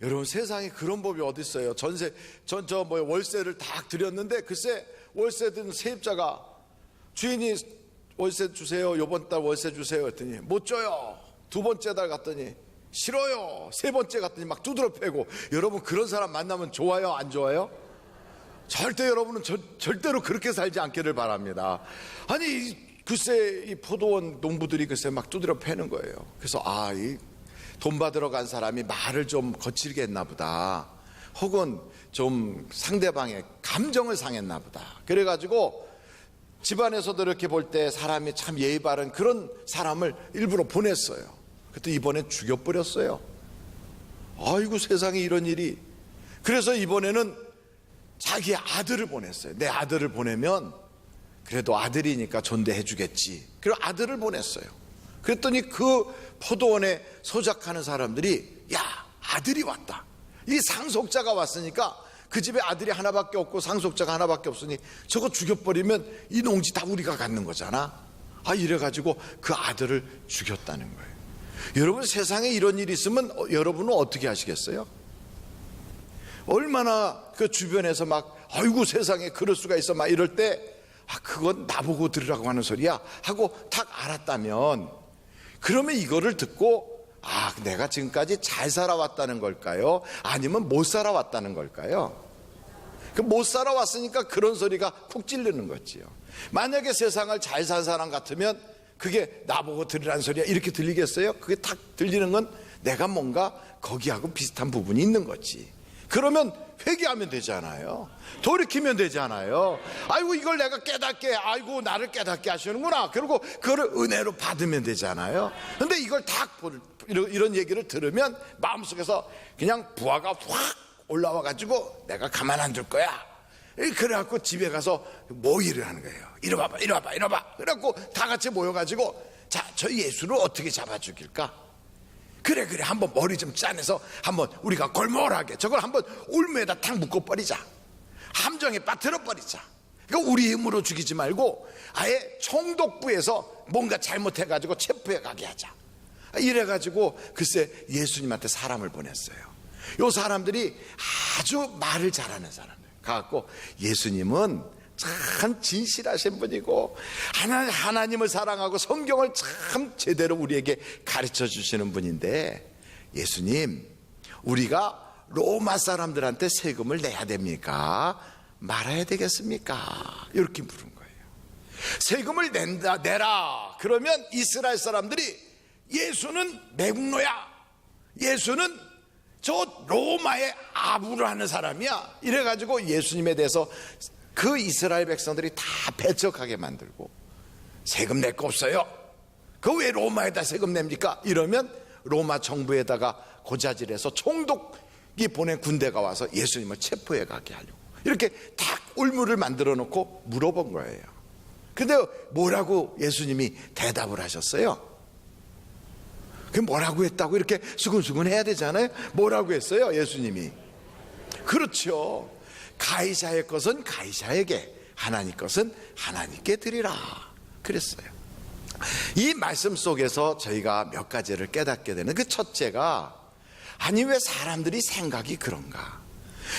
여러분, 세상에 그런 법이 어디 있어요? 월세를 다 드렸는데 글쎄 월세 든 세입자가 주인이 월세 주세요, 요번 달 월세 주세요 했더니 못 줘요. 두 번째 달 갔더니 싫어요. 세 번째 갔더니 막 두드러 패고. 여러분, 그런 사람 만나면 좋아요, 안 좋아요? 절대 여러분은 절대로 그렇게 살지 않기를 바랍니다. 아니, 글쎄 이 포도원 농부들이 글쎄 막 두드려 패는 거예요. 그래서 이 돈 받으러 간 사람이 말을 좀 거칠게 했나 보다, 혹은 좀 상대방의 감정을 상했나 보다. 그래가지고 집안에서도 이렇게 볼 때 사람이 참 예의 바른 그런 사람을 일부러 보냈어요. 그때 이번엔 죽여버렸어요. 아이고, 세상에 이런 일이. 그래서 이번에는 자기 아들을 보냈어요. 내 아들을 보내면 그래도 아들이니까 존대해 주겠지. 그리고 아들을 보냈어요. 그랬더니 그 포도원에 소작하는 사람들이, 야, 아들이 왔다, 이 상속자가 왔으니까 그 집에 아들이 하나밖에 없고 상속자가 하나밖에 없으니 저거 죽여버리면 이 농지 다 우리가 갖는 거잖아. 이래가지고 그 아들을 죽였다는 거예요. 여러분, 세상에 이런 일이 있으면 여러분은 어떻게 하시겠어요? 얼마나 그 주변에서 막 아이고 세상에 그럴 수가 있어 막 이럴 때 그건 나보고 들으라고 하는 소리야 하고 딱 알았다면, 그러면 이거를 듣고 내가 지금까지 잘 살아왔다는 걸까요? 아니면 못 살아왔다는 걸까요? 못 살아왔으니까 그런 소리가 쿡 찔르는 거지요. 만약에 세상을 잘 산 사람 같으면 그게 나보고 들으라는 소리야 이렇게 들리겠어요? 그게 탁 들리는 건 내가 뭔가 거기하고 비슷한 부분이 있는 거지. 그러면 회개하면 되잖아요. 돌이키면 되잖아요. 아이고, 이걸 내가 깨닫게, 아이고 나를 깨닫게 하시는구나. 그리고 그거를 은혜로 받으면 되잖아요. 근데 이걸 딱 이런 얘기를 들으면 마음속에서 그냥 부하가 확 올라와 가지고 내가 가만 안 둘 거야. 그래갖고 집에 가서 모의를 하는 거예요. 이리 와봐. 그래갖고 다 같이 모여가지고, 자, 저 예수를 어떻게 잡아 죽일까? 그래 한번 머리 좀 짜내서 한번 우리가 골몰하게 저걸 한번 울매에다 탁 묶어버리자. 함정에 빠뜨려버리자. 그러니까 우리 힘으로 죽이지 말고 아예 총독부에서 뭔가 잘못해가지고 체포해 가게 하자. 이래가지고 글쎄 예수님한테 사람을 보냈어요. 요 사람들이 아주 말을 잘하는 사람들 가갖고, 예수님은 참 진실하신 분이고 하나님을 사랑하고 성경을 참 제대로 우리에게 가르쳐 주시는 분인데, 예수님, 우리가 로마 사람들한테 세금을 내야 됩니까? 말아야 되겠습니까? 이렇게 물은 거예요. 세금을 내라. 그러면 이스라엘 사람들이 예수는 매국노야, 예수는 저 로마의 아부를 하는 사람이야, 이래가지고 예수님에 대해서 그 이스라엘 백성들이 다 배척하게 만들고, 세금 낼 거 없어요, 그 왜 로마에다 세금 냅니까? 이러면 로마 정부에다가 고자질해서 총독이 보낸 군대가 와서 예수님을 체포해 가게 하려고 이렇게 딱 울무를 만들어 놓고 물어본 거예요. 근데 뭐라고 예수님이 대답을 하셨어요? 그 뭐라고 했다고 이렇게 수근수근 해야 되잖아요. 뭐라고 했어요 예수님이? 그렇죠. 가이사의 것은 가이사에게, 하나님 것은 하나님께 드리라 그랬어요. 이 말씀 속에서 저희가 몇 가지를 깨닫게 되는, 그 첫째가, 아니 왜 사람들이 생각이 그런가?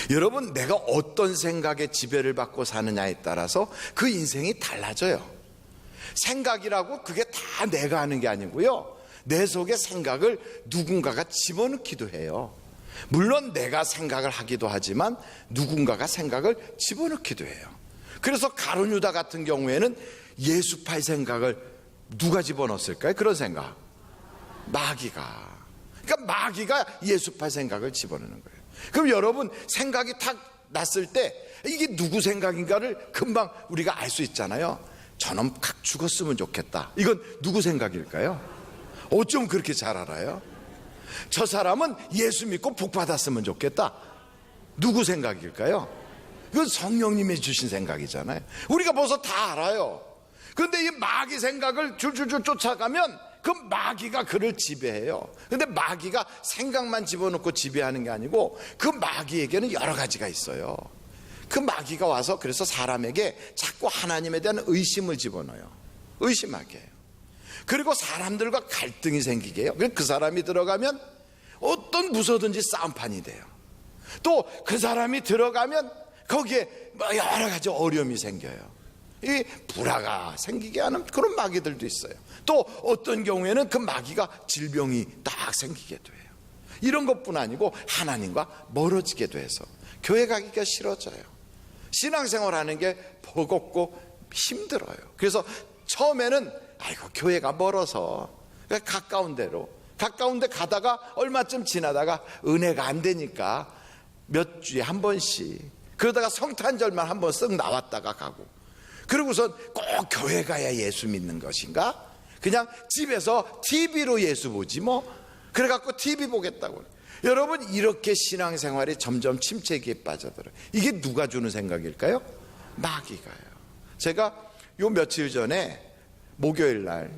여러분, 내가 어떤 생각에 지배를 받고 사느냐에 따라서 그 인생이 달라져요. 생각이라고 그게 다 내가 하는 게 아니고요, 내 속에 생각을 누군가가 집어넣기도 해요. 물론 내가 생각을 하기도 하지만 누군가가 생각을 집어넣기도 해요. 그래서 가룟 유다 같은 경우에는 예수팔 생각을 누가 집어넣었을까요? 그런 생각, 마귀가. 그러니까 마귀가 예수팔 생각을 집어넣는 거예요. 그럼 여러분, 생각이 탁 났을 때 이게 누구 생각인가를 금방 우리가 알 수 있잖아요. 저놈 각 죽었으면 좋겠다, 이건 누구 생각일까요? 어쩜 그렇게 잘 알아요? 저 사람은 예수 믿고 복 받았으면 좋겠다, 누구 생각일까요? 이건 성령님이 주신 생각이잖아요. 우리가 벌써 다 알아요. 그런데 이 마귀 생각을 줄줄줄 쫓아가면 그 마귀가 그를 지배해요. 근데 마귀가 생각만 집어넣고 지배하는 게 아니고 그 마귀에게는 여러 가지가 있어요. 그 마귀가 와서 그래서 사람에게 자꾸 하나님에 대한 의심을 집어넣어요. 의심하게 해요. 그리고 사람들과 갈등이 생기게 해요. 그 사람이 들어가면 어떤 부서든지 싸움판이 돼요. 또 그 사람이 들어가면 거기에 여러 가지 어려움이 생겨요. 이 불화가 생기게 하는 그런 마귀들도 있어요. 또 어떤 경우에는 그 마귀가 질병이 딱 생기게 돼요. 이런 것뿐 아니고 하나님과 멀어지게도 해서 교회 가기가 싫어져요. 신앙생활하는 게 버겁고 힘들어요. 그래서 처음에는 아이고 교회가 멀어서 가까운 데 가다가 얼마쯤 지나다가 은혜가 안 되니까 몇 주에 한 번씩, 그러다가 성탄절만 한 번 쓱 나왔다가 가고, 그러고선 꼭 교회 가야 예수 믿는 것인가? 그냥 집에서 TV로 예수 보지 뭐. 그래갖고 TV 보겠다고. 여러분, 이렇게 신앙생활이 점점 침체기에 빠져들어요. 이게 누가 주는 생각일까요? 마귀가요. 제가 요 며칠 전에 목요일 날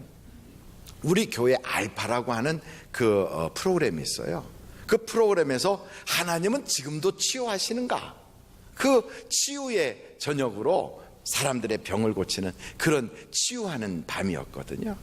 우리 교회 알파라고 하는 그 프로그램이 있어요. 그 프로그램에서 하나님은 지금도 치유하시는가? 그 치유의 저녁으로 사람들의 병을 고치는 그런 치유하는 밤이었거든요.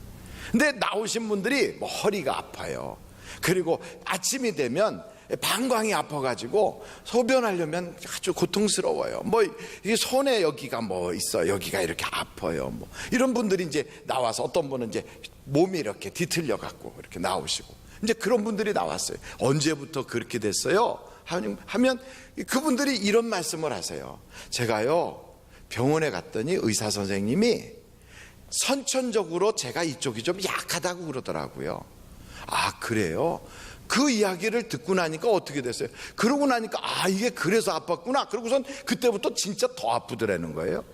근데 나오신 분들이 뭐 허리가 아파요. 그리고 아침이 되면 방광이 아파가지고 소변하려면 아주 고통스러워요. 뭐 이게 손에 여기가 뭐 있어, 여기가 이렇게 아파요. 뭐 이런 분들이 이제 나와서, 어떤 분은 이제 몸이 이렇게 뒤틀려 갖고 이렇게 나오시고, 이제 그런 분들이 나왔어요. 언제부터 그렇게 됐어요? 하면 그분들이 이런 말씀을 하세요. 제가요 병원에 갔더니 의사 선생님이 선천적으로 제가 이쪽이 좀 약하다고 그러더라고요. 아, 그래요? 그 이야기를 듣고 나니까 어떻게 됐어요? 그러고 나니까 아, 이게 그래서 아팠구나. 그러고선 그때부터 진짜 더 아프더라는 거예요.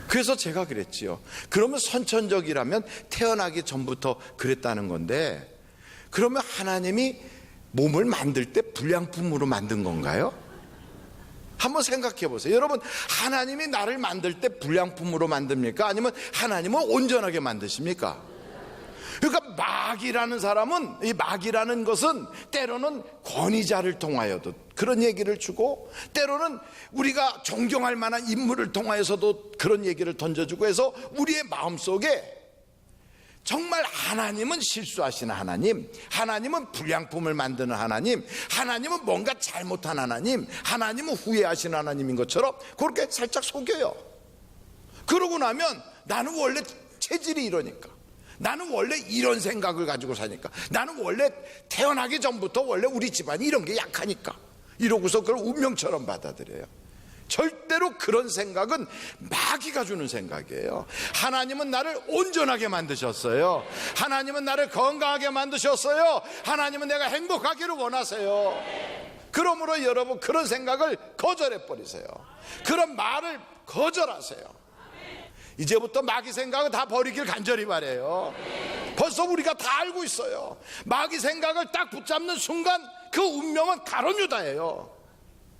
그래서 제가 그랬지요. 그러면 선천적이라면 태어나기 전부터 그랬다는 건데, 그러면 하나님이 몸을 만들 때 불량품으로 만든 건가요? 한번 생각해 보세요. 여러분, 하나님이 나를 만들 때 불량품으로 만듭니까? 아니면 하나님은 온전하게 만드십니까? 그러니까 마귀라는 사람은, 이 마귀라는 것은 때로는 권위자를 통하여도 그런 얘기를 주고, 때로는 우리가 존경할 만한 인물을 통하여서도 그런 얘기를 던져주고 해서 우리의 마음속에 정말 하나님은 실수하시는 하나님, 하나님은 불량품을 만드는 하나님, 하나님은 뭔가 잘못한 하나님, 하나님은 후회하시는 하나님인 것처럼 그렇게 살짝 속여요. 그러고 나면 나는 원래 체질이 이러니까, 나는 원래 이런 생각을 가지고 사니까, 나는 원래 태어나기 전부터 원래 우리 집안이 이런 게 약하니까, 이러고서 그걸 운명처럼 받아들여요. 절대로 그런 생각은 마귀가 주는 생각이에요. 하나님은 나를 온전하게 만드셨어요. 하나님은 나를 건강하게 만드셨어요. 하나님은 내가 행복하기를 원하세요. 그러므로 여러분, 그런 생각을 거절해 버리세요. 그런 말을 거절하세요. 이제부터 마귀 생각을 다 버리길 간절히 바래요. 벌써 우리가 다 알고 있어요. 마귀 생각을 딱 붙잡는 순간 그 운명은 가론유다예요.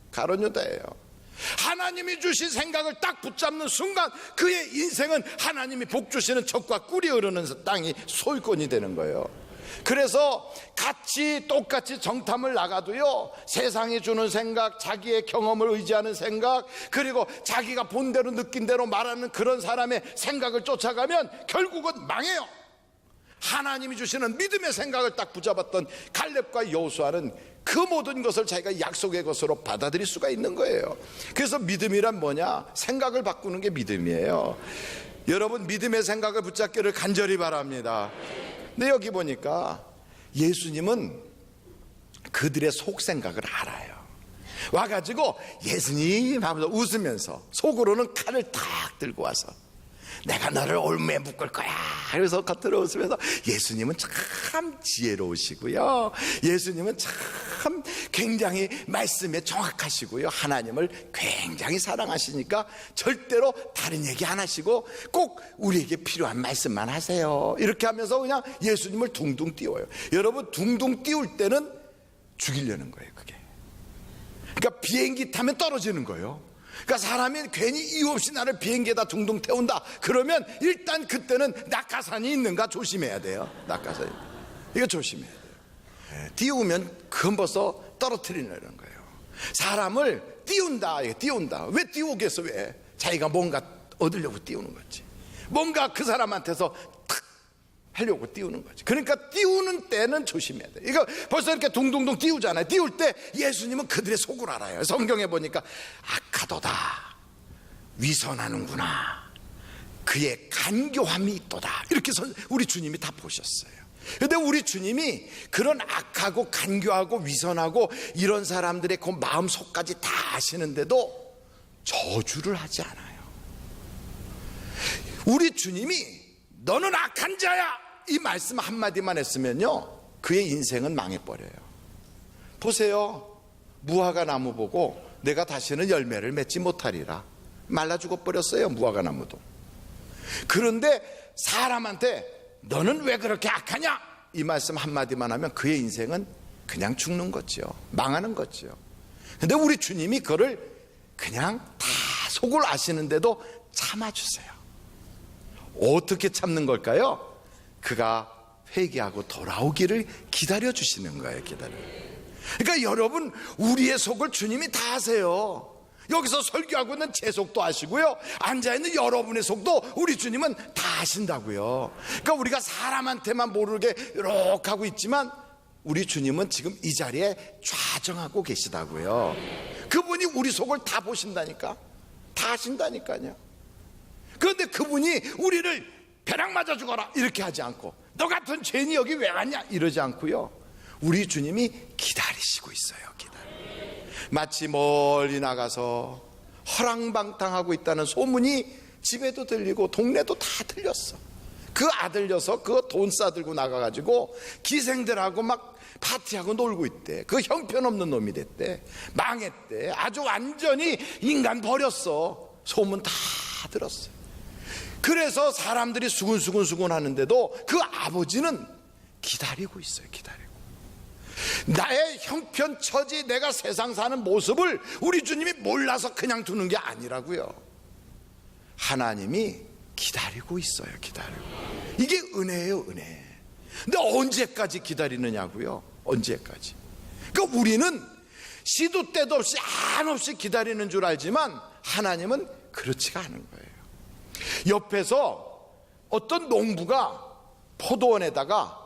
가론유다예요. 하나님이 주신 생각을 딱 붙잡는 순간 그의 인생은 하나님이 복 주시는 젖과 꿀이 흐르는 땅이 소유권이 되는 거예요. 그래서 똑같이 정탐을 나가도요, 세상이 주는 생각, 자기의 경험을 의지하는 생각, 그리고 자기가 본 대로 느낀 대로 말하는 그런 사람의 생각을 쫓아가면 결국은 망해요. 하나님이 주시는 믿음의 생각을 딱 붙잡았던 갈렙과 여호수아는 그 모든 것을 자기가 약속의 것으로 받아들일 수가 있는 거예요. 그래서 믿음이란 뭐냐? 생각을 바꾸는 게 믿음이에요. 여러분, 믿음의 생각을 붙잡기를 간절히 바랍니다. 근데 여기 보니까 예수님은 그들의 속 생각을 알아요. 와가지고 예수님 하면서 웃으면서 속으로는 칼을 탁 들고 와서 내가 너를 올무에 묶을 거야. 그래서 겉으로 웃으면서 예수님은 참 지혜로우시고요, 예수님은 참 굉장히 말씀에 정확하시고요, 하나님을 굉장히 사랑하시니까 절대로 다른 얘기 안 하시고 꼭 우리에게 필요한 말씀만 하세요. 이렇게 하면서 그냥 예수님을 둥둥 띄워요. 여러분, 둥둥 띄울 때는 죽이려는 거예요. 그게 그러니까 비행기 타면 떨어지는 거예요. 그러니까 사람이 괜히 이유 없이 나를 비행기에다 둥둥 태운다 그러면 일단 그때는 낙하산이 있는가 조심해야 돼요. 낙하산이, 이거 조심해야 돼요. 띄우면 그건 벌써 떨어뜨리려는 거예요. 사람을 띄운다, 띄운다. 왜 띄우겠어? 왜? 자기가 뭔가 얻으려고 띄우는 거지. 뭔가 그 사람한테서 탁 하려고 띄우는 거지. 그러니까 띄우는 때는 조심해야 돼. 이거 벌써 이렇게 둥둥둥 띄우잖아요. 띄울 때 예수님은 그들의 속을 알아요. 성경에 보니까 악하도다, 위선하는구나, 그의 간교함이 있도다, 이렇게 우리 주님이 다 보셨어요. 근데 우리 주님이 그런 악하고 간교하고 위선하고 이런 사람들의 그 마음속까지 다 아시는데도 저주를 하지 않아요. 우리 주님이 너는 악한 자야, 이 말씀 한마디만 했으면요 그의 인생은 망해버려요. 보세요, 무화과 나무 보고 내가 다시는 열매를 맺지 못하리라 말라 죽어버렸어요, 무화과 나무도. 그런데 사람한테 너는 왜 그렇게 악하냐, 이 말씀 한마디만 하면 그의 인생은 그냥 죽는 거죠, 망하는 거죠. 근데 우리 주님이 그를 그냥 다 속을 아시는데도 참아주세요. 어떻게 참는 걸까요? 그가 회개하고 돌아오기를 기다려주시는 거예요. 그러니까 여러분, 우리의 속을 주님이 다 아세요. 여기서 설교하고 있는 제 속도 아시고요, 앉아있는 여러분의 속도 우리 주님은 다 아신다고요. 그러니까 우리가 사람한테만 모르게 이렇게 하고 있지만 우리 주님은 지금 이 자리에 좌정하고 계시다고요. 그분이 우리 속을 다 보신다니까, 다 아신다니까요. 그런데 그분이 우리를 벼락 맞아 죽어라 이렇게 하지 않고, 너 같은 죄인이 여기 왜 왔냐 이러지 않고요, 우리 주님이 기다리시고 있어요. 마치 멀리 나가서 허랑방탕하고 있다는 소문이 집에도 들리고 동네도 다 들렸어. 그 아들 녀석 그 돈 싸들고 나가가지고 기생들하고 막 파티하고 놀고 있대. 그 형편없는 놈이 됐대. 망했대. 아주 완전히 인간 버렸어. 소문 다 들었어. 그래서 사람들이 수군수군 하는데도 그 아버지는 기다리고 있어요. 기다리고. 나의 형편 처지, 내가 세상 사는 모습을 우리 주님이 몰라서 그냥 두는 게 아니라고요. 하나님이 기다리고 있어요. 기다리고. 이게 은혜예요, 은혜. 근데 언제까지 기다리느냐고요? 언제까지? 그러니까 우리는 시도 때도 없이 한없이 기다리는 줄 알지만 하나님은 그렇지가 않은 거예요. 옆에서 어떤 농부가 포도원에다가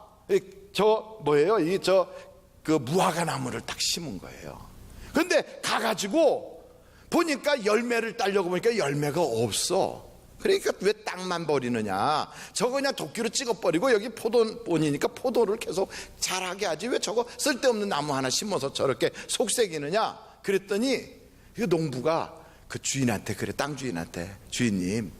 그 무화과 나무를 딱 심은 거예요. 그런데 가가지고 보니까 열매를 따려고 보니까 열매가 없어. 그러니까 왜 땅만 버리느냐, 저거 그냥 도끼로 찍어버리고 여기 포도원이니까 포도를 계속 자라게 하지 왜 저거 쓸데없는 나무 하나 심어서 저렇게 속색이느냐. 그랬더니 그 농부가 그 주인한테 그래, 땅 주인한테, 주인님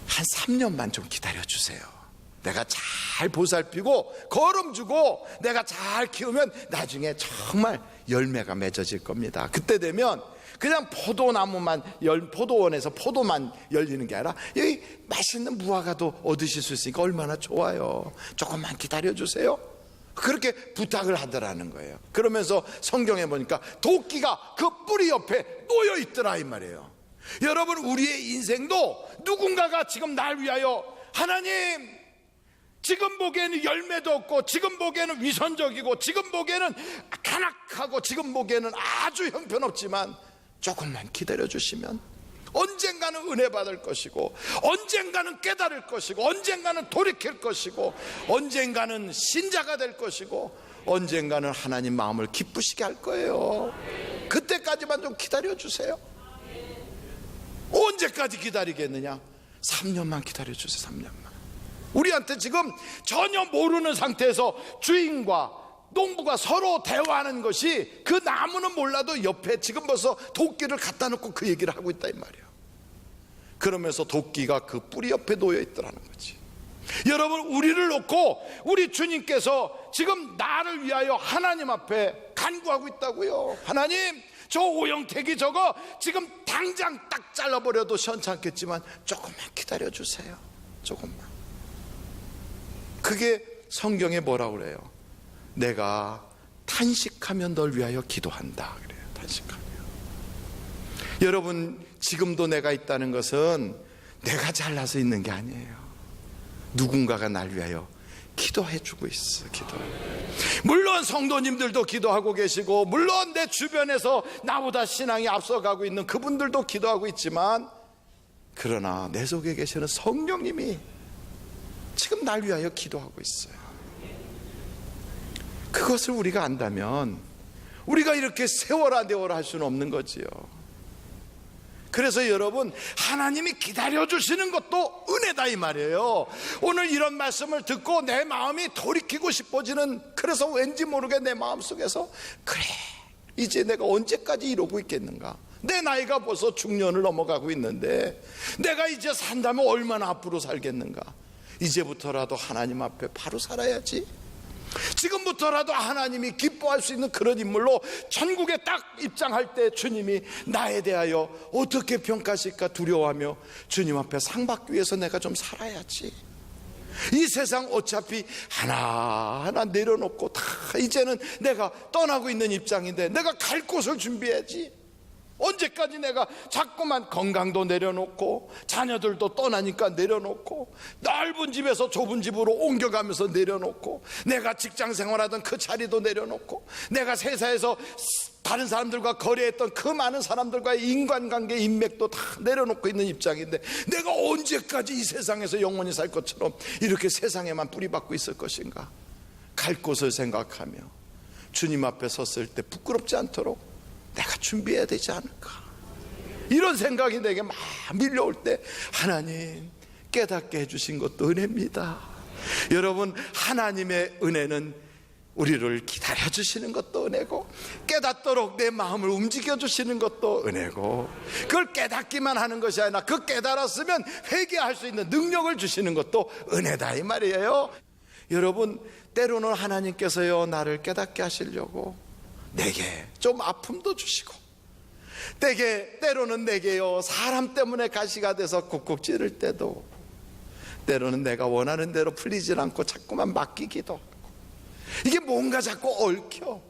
한 3년만 좀 기다려주세요. 내가 잘 보살피고 거름 주고 내가 잘 키우면 나중에 정말 열매가 맺어질 겁니다. 그때 되면 그냥 포도나무만 포도원에서 포도만 열리는 게 아니라 여기 맛있는 무화과도 얻으실 수 있으니까 얼마나 좋아요. 조금만 기다려주세요. 그렇게 부탁을 하더라는 거예요. 그러면서 성경에 보니까 도끼가 그 뿌리 옆에 놓여 있더라 이 말이에요. 여러분, 우리의 인생도 누군가가 지금 날 위하여, 하나님 지금 보기에는 열매도 없고, 지금 보기에는 위선적이고, 지금 보기에는 간악하고, 지금 보기에는 아주 형편없지만 조금만 기다려주시면 언젠가는 은혜 받을 것이고, 언젠가는 깨달을 것이고, 언젠가는 돌이킬 것이고, 언젠가는 신자가 될 것이고, 언젠가는 하나님 마음을 기쁘시게 할 거예요. 그때까지만 좀 기다려주세요. 언제까지 기다리겠느냐? 3년만 기다려주세요. 3년만. 우리한테 지금 전혀 모르는 상태에서 주인과 농부가 서로 대화하는 것이, 그 나무는 몰라도 옆에 지금 벌써 도끼를 갖다 놓고 그 얘기를 하고 있다 이 말이에요. 그러면서 도끼가 그 뿌리 옆에 놓여 있더라는 거지. 여러분, 우리를 놓고 우리 주님께서 지금 나를 위하여 하나님 앞에 간구하고 있다고요. 하나님, 저 오영택이 저거 지금 당장 딱 잘라버려도 시원찮겠지만 조금만 기다려주세요. 조금만. 그게 성경에 뭐라고 그래요? 내가 탄식하면 널 위하여 기도한다 그래요. 탄식하면. 여러분, 지금도 내가 있다는 것은 내가 잘나서 있는 게 아니에요. 누군가가 날 위하여 기도해주고 있어. 기도해. 물론 성도님들도 기도하고 계시고, 물론 내 주변에서 나보다 신앙이 앞서가고 있는 그분들도 기도하고 있지만, 그러나 내 속에 계시는 성령님이 지금 날 위하여 기도하고 있어요. 그것을 우리가 안다면 우리가 이렇게 세워라 내워라 할 수는 없는 거지요. 그래서 여러분, 하나님이 기다려주시는 것도 은혜다 이 말이에요. 오늘 이런 말씀을 듣고 내 마음이 돌이키고 싶어지는, 그래서 왠지 모르게 내 마음속에서 그래, 이제 내가 언제까지 이러고 있겠는가. 내 나이가 벌써 중년을 넘어가고 있는데 내가 이제 산다면 얼마나 앞으로 살겠는가. 이제부터라도 하나님 앞에 바로 살아야지. 지금부터라도 하나님이 기뻐할 수 있는 그런 인물로 천국에 딱 입장할 때 주님이 나에 대하여 어떻게 평가하실까 두려워하며 주님 앞에 상 받기 위해서 내가 좀 살아야지. 이 세상 어차피 하나하나 내려놓고 다 이제는 내가 떠나고 있는 입장인데 내가 갈 곳을 준비해야지. 언제까지 내가 자꾸만 건강도 내려놓고 자녀들도 떠나니까 내려놓고 넓은 집에서 좁은 집으로 옮겨가면서 내려놓고 내가 직장 생활하던 그 자리도 내려놓고 내가 세상에서 다른 사람들과 거래했던 그 많은 사람들과의 인간관계 인맥도 다 내려놓고 있는 입장인데 내가 언제까지 이 세상에서 영원히 살 것처럼 이렇게 세상에만 뿌리박고 있을 것인가. 갈 곳을 생각하며 주님 앞에 섰을 때 부끄럽지 않도록 내가 준비해야 되지 않을까. 이런 생각이 내게 막 밀려올 때 하나님 깨닫게 해주신 것도 은혜입니다. 여러분, 하나님의 은혜는 우리를 기다려주시는 것도 은혜고 깨닫도록 내 마음을 움직여주시는 것도 은혜고 그걸 깨닫기만 하는 것이 아니라 그 깨달았으면 회개할 수 있는 능력을 주시는 것도 은혜다 이 말이에요. 여러분, 때로는 하나님께서요 나를 깨닫게 하시려고 내게 좀 아픔도 주시고 때로는 내게요 사람 때문에 가시가 돼서 쿡쿡 찌를 때도 때로는 내가 원하는 대로 풀리질 않고 자꾸만 맡기기도 하고 이게 뭔가 자꾸 얽혀.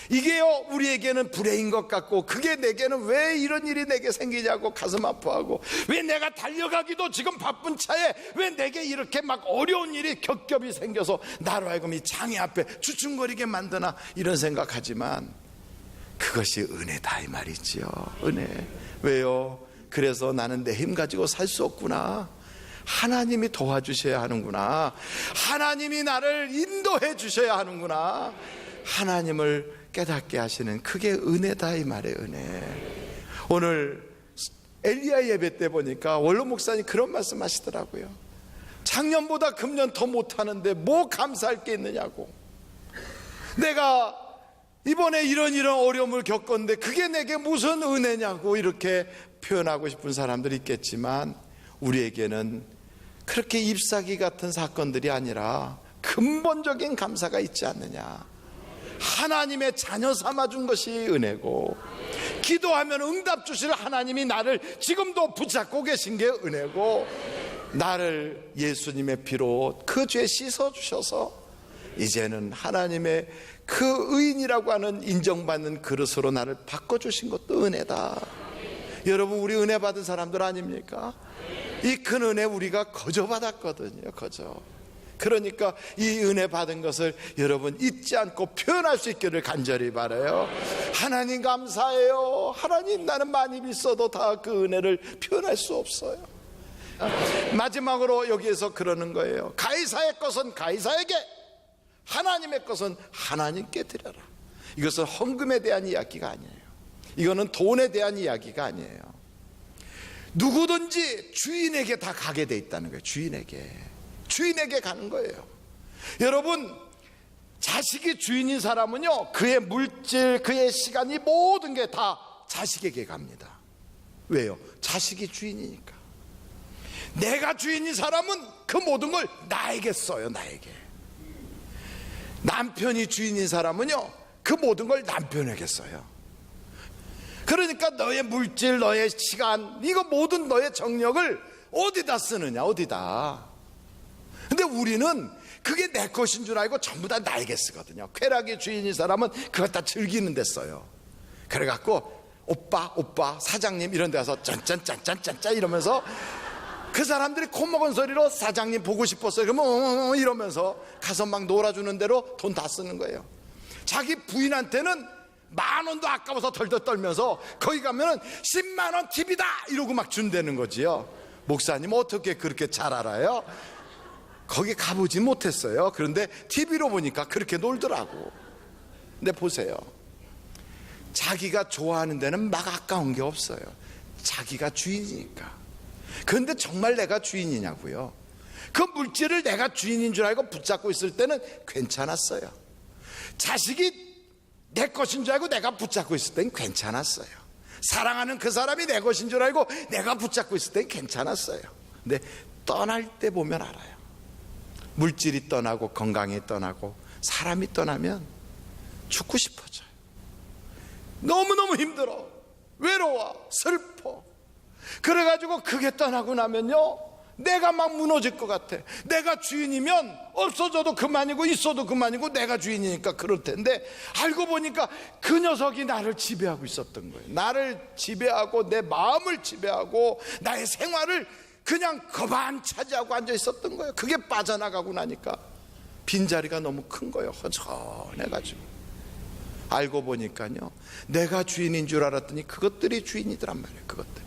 이게요 우리에게는 불행인 것 같고 그게 내게는 왜 이런 일이 내게 생기냐고 가슴 아파하고 왜 내가 달려가기도 지금 바쁜 차에 왜 내게 이렇게 막 어려운 일이 겹겹이 생겨서 나로 하여금 이 장애 앞에 주춤거리게 만드나 이런 생각하지만 그것이 은혜다 이 말이지요. 은혜. 왜요? 그래서 나는 내 힘 가지고 살 수 없구나. 하나님이 도와주셔야 하는구나. 하나님이 나를 인도해 주셔야 하는구나. 하나님을 깨닫게 하시는 그게 은혜다 이 말이에요. 은혜. 오늘 엘리야 예배 때 보니까 원로 목사님 그런 말씀 하시더라고요. 작년보다 금년 더 못하는데 뭐 감사할 게 있느냐고. 내가 이번에 이런 어려움을 겪었는데 그게 내게 무슨 은혜냐고 이렇게 표현하고 싶은 사람들이 있겠지만 우리에게는 그렇게 잎사귀 같은 사건들이 아니라 근본적인 감사가 있지 않느냐. 하나님의 자녀 삼아준 것이 은혜고 기도하면 응답 주실 하나님이 나를 지금도 붙잡고 계신 게 은혜고 나를 예수님의 피로 그 죄 씻어주셔서 이제는 하나님의 그 의인이라고 하는 인정받는 그릇으로 나를 바꿔주신 것도 은혜다. 여러분, 우리 은혜 받은 사람들 아닙니까? 이 큰 은혜 우리가 거저 받았거든요. 거저. 그러니까 이 은혜 받은 것을 여러분 잊지 않고 표현할 수 있기를 간절히 바라요. 하나님 감사해요. 하나님, 나는 많이 있어도 다 그 은혜를 표현할 수 없어요. 마지막으로 여기에서 그러는 거예요. 가이사의 것은 가이사에게, 하나님의 것은 하나님께 드려라. 이것은 헌금에 대한 이야기가 아니에요. 이거는 돈에 대한 이야기가 아니에요. 누구든지 주인에게 다 가게 돼 있다는 거예요. 주인에게 가는 거예요. 여러분, 자식이 주인인 사람은요 그의 물질, 그의 시간이 모든 게 다 자식에게 갑니다. 왜요? 자식이 주인이니까. 내가 주인인 사람은 그 모든 걸 나에게 써요. 나에게. 남편이 주인인 사람은요 그 모든 걸 남편에게 써요. 그러니까 너의 물질, 너의 시간, 이거 모든 너의 정력을 어디다 쓰느냐, 어디다. 근데 우리는 그게 내 것인 줄 알고 전부 다 나에게 쓰거든요. 쾌락의 주인인 사람은 그걸 다 즐기는 데 써요. 그래갖고 오빠, 사장님 이런 데 가서 짠짠짠짠짠짠 이러면서 그 사람들이 코먹은 소리로 사장님 보고 싶었어요. 그러면 이러면서 가서 막 놀아주는 대로 돈 다 쓰는 거예요. 자기 부인한테는 10,000원도 아까워서 덜덜 떨면서 거기 가면은 10만원 팁이다 이러고 막 준다는 거지요. 목사님 어떻게 그렇게 잘 알아요? 거기 가보진 못했어요. 그런데 TV로 보니까 그렇게 놀더라고. 근데 보세요, 자기가 좋아하는 데는 막 아까운 게 없어요. 자기가 주인이니까. 그런데 정말 내가 주인이냐고요? 그 물질을 내가 주인인 줄 알고 붙잡고 있을 때는 괜찮았어요. 자식이 내 것인 줄 알고 내가 붙잡고 있을 땐 괜찮았어요. 사랑하는 그 사람이 내 것인 줄 알고 내가 붙잡고 있을 땐 괜찮았어요. 근데 떠날 때 보면 알아요. 물질이 떠나고 건강이 떠나고 사람이 떠나면 죽고 싶어져요. 너무너무 힘들어, 외로워, 슬퍼. 그래가지고 그게 떠나고 나면요, 내가 막 무너질 것 같아. 내가 주인이면 없어져도 그만이고 있어도 그만이고 내가 주인이니까 그럴 텐데, 알고 보니까 그 녀석이 나를 지배하고 있었던 거예요. 나를 지배하고 내 마음을 지배하고 나의 생활을 그냥 거반 차지하고 앉아 있었던 거예요. 그게 빠져나가고 나니까 빈자리가 너무 큰 거예요. 허전해가지고. 알고 보니까요, 내가 주인인 줄 알았더니 그것들이 주인이더란 말이에요. 그것들.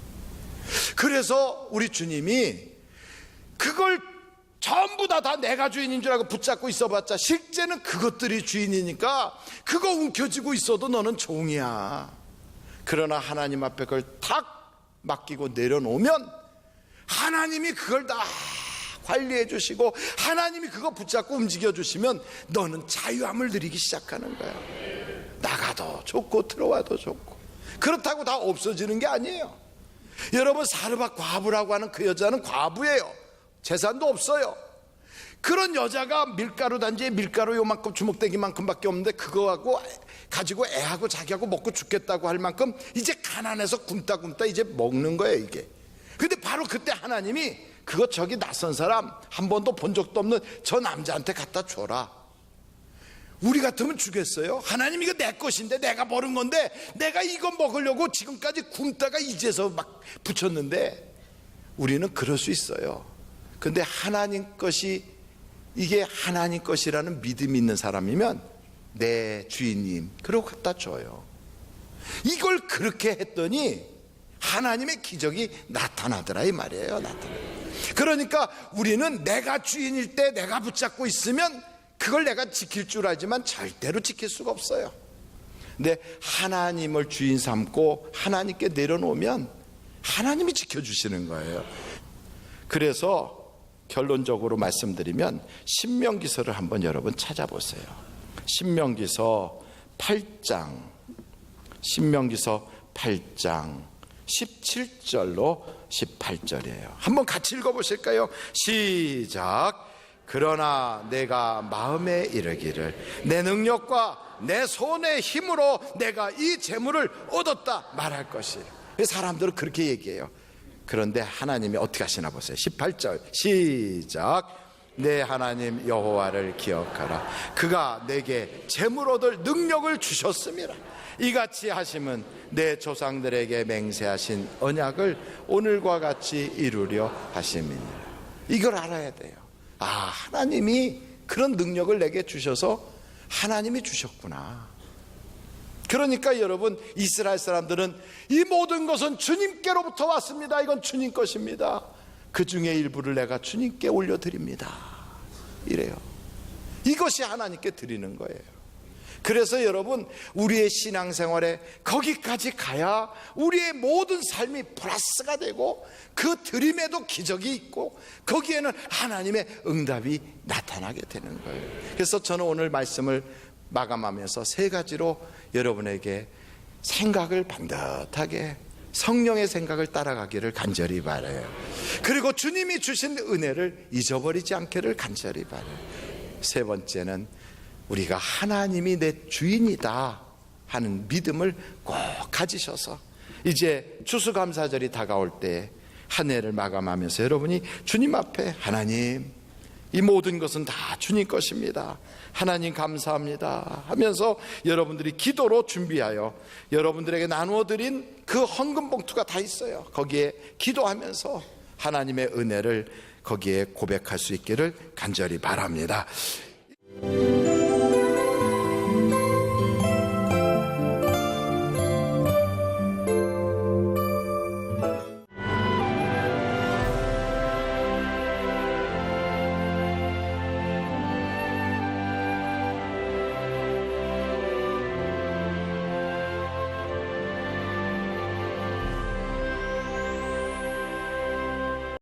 그래서 우리 주님이 그걸 전부 다 내가 주인인 줄 알고 붙잡고 있어봤자 실제는 그것들이 주인이니까 그거 움켜쥐고 있어도 너는 종이야. 그러나 하나님 앞에 그걸 탁 맡기고 내려놓으면 하나님이 그걸 다 관리해 주시고 하나님이 그거 붙잡고 움직여 주시면 너는 자유함을 누리기 시작하는 거야. 나가도 좋고 들어와도 좋고. 그렇다고 다 없어지는 게 아니에요. 여러분, 사르밧 과부라고 하는 그 여자는 과부예요. 재산도 없어요. 그런 여자가 밀가루 단지에 밀가루 요만큼 주먹대기만큼밖에 없는데 그거하고 가지고 애하고 자기하고 먹고 죽겠다고 할 만큼 이제 가난해서 굶다 이제 먹는 거예요, 이게. 근데 바로 그때 하나님이 그거 저기 낯선 사람 한 번도 본 적도 없는 저 남자한테 갖다 줘라. 우리 같으면 주겠어요? 하나님, 이거 내 것인데 내가 버는 건데 내가 이거 먹으려고 지금까지 굶다가 이제서 막 붙였는데. 우리는 그럴 수 있어요. 근데 하나님 것이, 이게 하나님 것이라는 믿음이 있는 사람이면 내 주인님 그러고 갖다 줘요. 이걸 그렇게 했더니 하나님의 기적이 나타나더라 이 말이에요. 그러니까 우리는 내가 주인일 때 내가 붙잡고 있으면 그걸 내가 지킬 줄 알지만 절대로 지킬 수가 없어요. 근데 하나님을 주인 삼고 하나님께 내려놓으면 하나님이 지켜주시는 거예요. 그래서 결론적으로 말씀드리면 신명기서를 한번 여러분 찾아보세요. 신명기서 8장 17절로 18절이에요. 한번 같이 읽어보실까요? 시작. 그러나 내가 마음에 이르기를 내 능력과 내 손의 힘으로 내가 이 재물을 얻었다 말할 것이에요. 사람들은 그렇게 얘기해요. 그런데 하나님이 어떻게 하시나 보세요. 18절 시작. 내 하나님 여호와를 기억하라. 그가 내게 재물 얻을 능력을 주셨음이라. 이같이 하심은 내 조상들에게 맹세하신 언약을 오늘과 같이 이루려 하심이니라. 이걸 알아야 돼요. 아, 하나님이 그런 능력을 내게 주셔서 하나님이 주셨구나. 그러니까 여러분, 이스라엘 사람들은 이 모든 것은 주님께로부터 왔습니다. 이건 주님 것입니다. 그 중에 일부를 내가 주님께 올려드립니다. 이래요. 이것이 하나님께 드리는 거예요. 그래서 여러분, 우리의 신앙생활에 거기까지 가야 우리의 모든 삶이 플러스가 되고 그 드림에도 기적이 있고 거기에는 하나님의 응답이 나타나게 되는 거예요. 그래서 저는 오늘 말씀을 마감하면서 세 가지로 여러분에게 생각을 반듯하게 성령의 생각을 따라가기를 간절히 바라요. 그리고 주님이 주신 은혜를 잊어버리지 않기를 간절히 바라요. 세 번째는 우리가 하나님이 내 주인이다 하는 믿음을 꼭 가지셔서 이제 추수감사절이 다가올 때 한 해를 마감하면서 여러분이 주님 앞에 하나님, 이 모든 것은 다 주님 것입니다. 하나님 감사합니다 하면서 여러분들이 기도로 준비하여 여러분들에게 나누어 드린 그 헌금 봉투가 다 있어요. 거기에 기도하면서 하나님의 은혜를 거기에 고백할 수 있기를 간절히 바랍니다.